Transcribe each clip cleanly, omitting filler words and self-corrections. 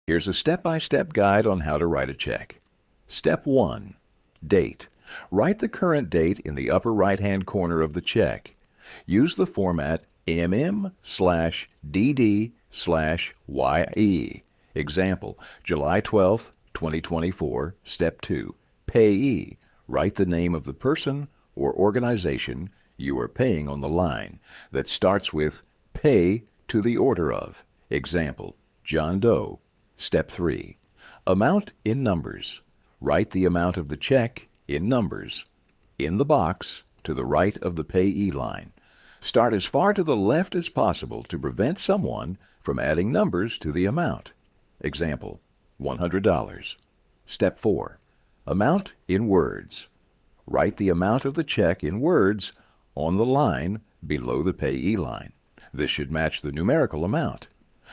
Here's a step-by-step guide on how to write a check. Step 1. Date. Write the current date in the upper right-hand corner of the check. Use the format MM/DD/YE. Example, July 12, 2024, Step 2. Payee. Write the name of the person or organization you are paying on the line that starts with pay to the order of. Example, John Doe. Step 3. Amount in numbers. Write the amount of the check in numbers in the box to the right of the payee line. Start as far to the left as possible to prevent someone from adding numbers to the amount. Example, $100. Step 4. Amount in words. Write the amount of the check in words on the line below the payee line. This should match the numerical amount.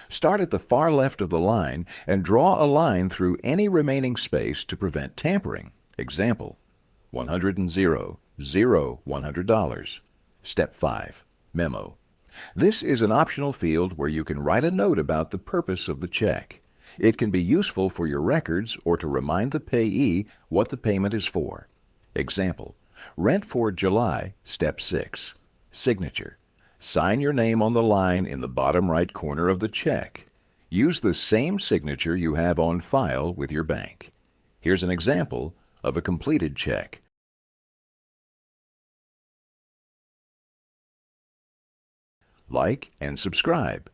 Start at the far left of the line and draw a line through any remaining space to prevent tampering. Example, $100. Step 5. Memo. This is an optional field where you can write a note about the purpose of the check. It can be useful for your records or to remind the payee what the payment is for. Example, rent for July, Step 6. Signature. Sign your name on the line in the bottom right corner of the check. Use the same signature you have on file with your bank. Here's an example of a completed check. Like and subscribe.